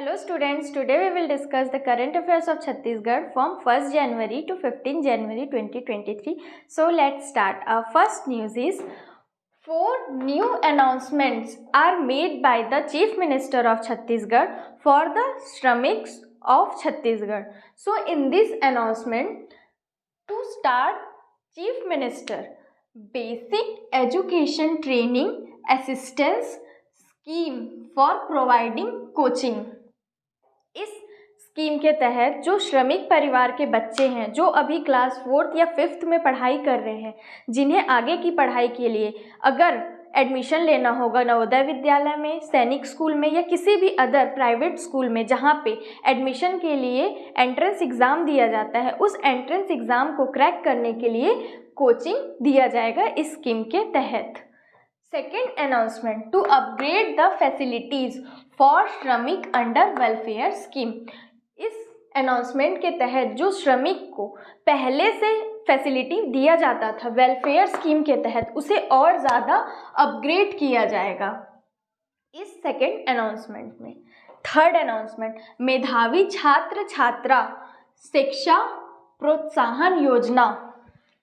Hello students, today we will discuss the current affairs of Chhattisgarh from 1st January to 15th January 2023. So let's start. Our first news is 4 new announcements are made by the Chief Minister of Chhattisgarh for the Shramiks of Chhattisgarh. So in this announcement, to start, Chief Minister Basic Education Training Assistance Scheme for Providing Coaching. इस scheme के तहत जो श्रमिक परिवार के बच्चे हैं जो अभी क्लास 4th या 5th में पढ़ाई कर रहे हैं, जिन्हें आगे की पढ़ाई के लिए अगर एडमिशन लेना होगा नवोदय विद्यालय में, सैनिक स्कूल में या किसी भी अदर प्राइवेट स्कूल में जहां पे एडमिशन के लिए एंट्रेंस एग्ज़ाम दिया जाता है, उस एंट्रेंस एग्ज़ाम को क्रैक करने के लिए कोचिंग दिया जाएगा इस स्कीम के तहत. Second announcement, to upgrade the facilities for shramik under welfare scheme. इस अनाउंसमेंट के तहत जो श्रमिक को पहले से फैसिलिटी दिया जाता था वेलफेयर स्कीम के तहत, उसे और ज़्यादा अपग्रेड किया जाएगा इस सेकेंड अनाउंसमेंट में. थर्ड अनाउंसमेंट, मेधावी छात्र छात्रा शिक्षा प्रोत्साहन योजना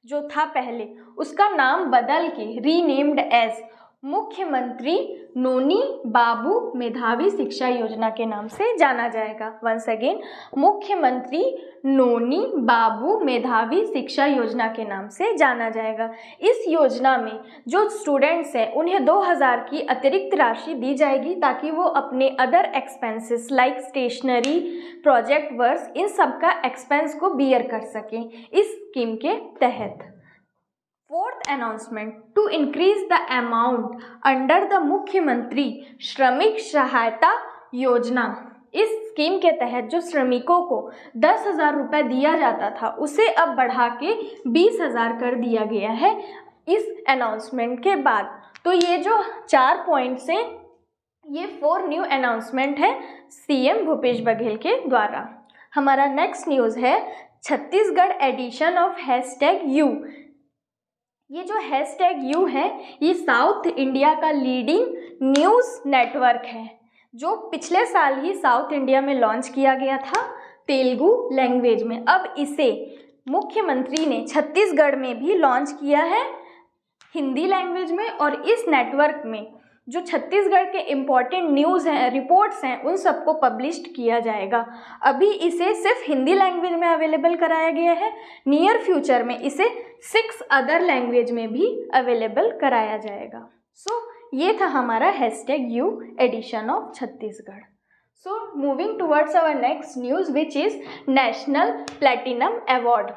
जो था पहले, उसका नाम बदल के रीनेम्ड एज मुख्यमंत्री नोनी बाबू मेधावी शिक्षा योजना के नाम से जाना जाएगा. वंस अगेन, मुख्यमंत्री नोनी बाबू मेधावी शिक्षा योजना के नाम से जाना जाएगा. इस योजना में जो स्टूडेंट्स हैं उन्हें 2000 की अतिरिक्त राशि दी जाएगी ताकि वो अपने other expenses like stationery, project work, इन सब का एक्सपेंस को बियर कर सकें इस स्कीम के तहत. Fourth announcement, to increase the amount under the Mukhyamantri Shramik सहायता योजना. इस स्कीम के तहत जो श्रमिकों को 10,000 रुपये दिया जाता था उसे अब बढ़ा के 20,000 कर दिया गया है इस अनाउंसमेंट के बाद. तो ये जो 4 पॉइंट्स हैं, ये 4 न्यू अनाउंसमेंट है सीएम भूपेश बघेल के द्वारा. हमारा नेक्स्ट न्यूज़ है छत्तीसगढ़ एडिशन ऑफ #U. ये जो #U है, ये साउथ इंडिया का लीडिंग न्यूज़ नेटवर्क है जो पिछले साल ही साउथ इंडिया में लॉन्च किया गया था तेलुगु लैंग्वेज में. अब इसे मुख्यमंत्री ने छत्तीसगढ़ में भी लॉन्च किया है हिंदी लैंग्वेज में, और इस नेटवर्क में जो छत्तीसगढ़ के इम्पॉर्टेंट न्यूज़ हैं, रिपोर्ट्स हैं, उन सबको पब्लिश्ड किया जाएगा. अभी इसे सिर्फ हिंदी लैंग्वेज में अवेलेबल कराया गया है. नियर फ्यूचर में इसे 6 अदर लैंग्वेज में भी अवेलेबल कराया जाएगा. सो ये था हमारा #U edition of Chhattisgarh. So moving towards our next news which is national platinum award.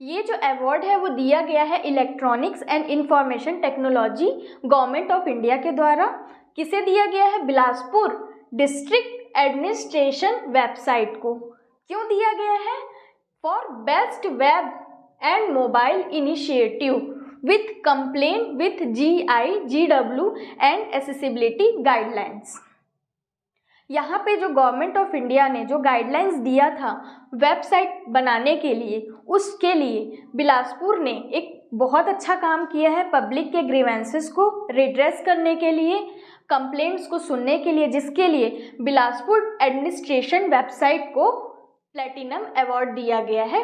ये जो अवार्ड है वो दिया गया है electronics and information technology government of India के द्वारा. किसे दिया गया है? बिलासपुर डिस्ट्रिक्ट एडमिनिस्ट्रेशन वेबसाइट को. क्यों दिया गया है? For best web and mobile initiative with complain with GIGW and accessibility guidelines. यहाँ पे जो गवर्नमेंट ऑफ इंडिया ने जो गाइडलाइंस दिया था वेबसाइट बनाने के लिए, उसके लिए बिलासपुर ने एक बहुत अच्छा काम किया है पब्लिक के ग्रीवेंसेस को रिड्रेस करने के लिए, कंप्लेंट्स को सुनने के लिए, जिसके लिए बिलासपुर एडमिनिस्ट्रेशन वेबसाइट को प्लैटिनम अवार्ड दिया गया है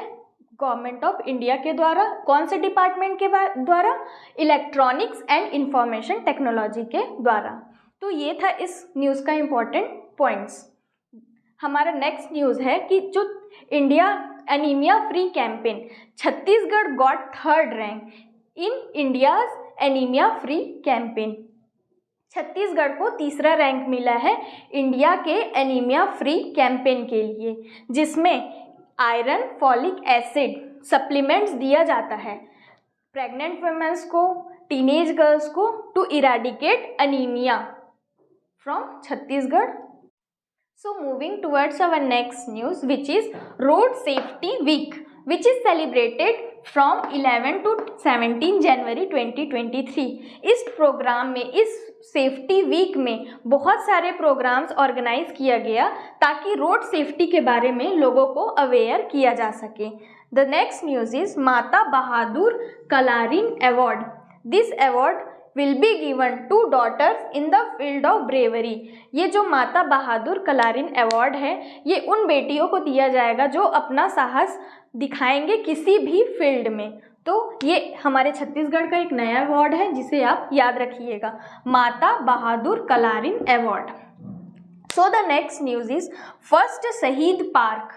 गवर्नमेंट ऑफ इंडिया के द्वारा. कौन से डिपार्टमेंट के द्वारा? इलेक्ट्रॉनिक्स एंड इंफॉर्मेशन टेक्नोलॉजी के द्वारा. तो ये था इस न्यूज़ का इम्पोर्टेंट पॉइंट्स. हमारा नेक्स्ट न्यूज़ है कि जो India anaemia free campaign, Chhattisgarh got 3rd rank in India's anaemia free campaign. Chhattisgarh को 3रा रैंक मिला है इंडिया के एनीमिया फ्री कैंपेन के लिए, जिसमें आयरन, फॉलिक एसिड सप्लीमेंट्स दिया जाता है प्रेग्नेंट वुमेन्स को, टीनेज गर्ल्स को, to eradicate anaemia from Chhattisgarh. So moving towards our next news which is Road Safety Week which is celebrated from 11 to 17 January 2023. इस programme में, इस सेफ्टी वीक में बहुत सारे प्रोग्राम्स ऑर्गेनाइज किया गया ताकि रोड सेफ्टी के बारे में लोगों को अवेयर किया जा सके. The next news is Mata Bahadur Kalarin award. This award will be given to daughters in the field of bravery। ये जो माता बहादुर कलारिन अवार्ड है ये उन बेटियों को दिया जाएगा जो अपना साहस दिखाएंगे किसी भी फील्ड में। तो ये हमारे छत्तीसगढ़ का एक नया अवार्ड है जिसे आप याद रखिएगा, Mata Bahadur Kalarin award. So the next news is first Shaheed park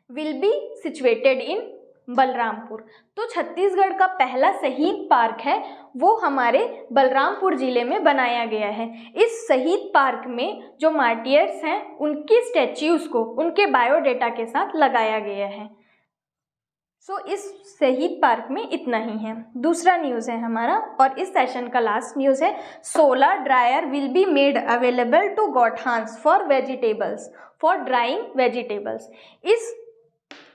will be situated in Balrampur. तो छत्तीसगढ़ का पहला शहीद पार्क है वो हमारे बलरामपुर ज़िले में बनाया गया है। इस शहीद पार्क में जो मार्टियर्स हैं उनकी स्टैच्यूज़ को उनके बायोडेटा के साथ लगाया गया है। सो इस शहीद पार्क में इतना ही है। दूसरा न्यूज़ है हमारा और इस सेशन का लास्ट न्यूज़ है, solar dryer will be made available to gauthans for vegetables for drying vegetables. इस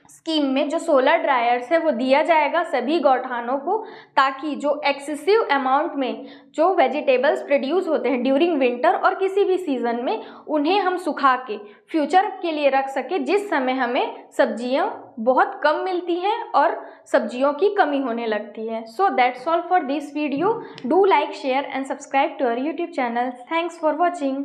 स्कीम में जो सोलर ड्रायर्स है वो दिया जाएगा सभी गौठानों को, ताकि जो एक्सेसिव अमाउंट में जो वेजिटेबल्स प्रोड्यूस होते हैं ड्यूरिंग विंटर और किसी भी सीज़न में उन्हें हम सुखा के फ्यूचर के लिए रख सके, जिस समय हमें सब्जियां बहुत कम मिलती हैं और सब्जियों की कमी होने लगती है। So that's all for this video. Do like, share and subscribe to our YouTube channel. Thanks for watching.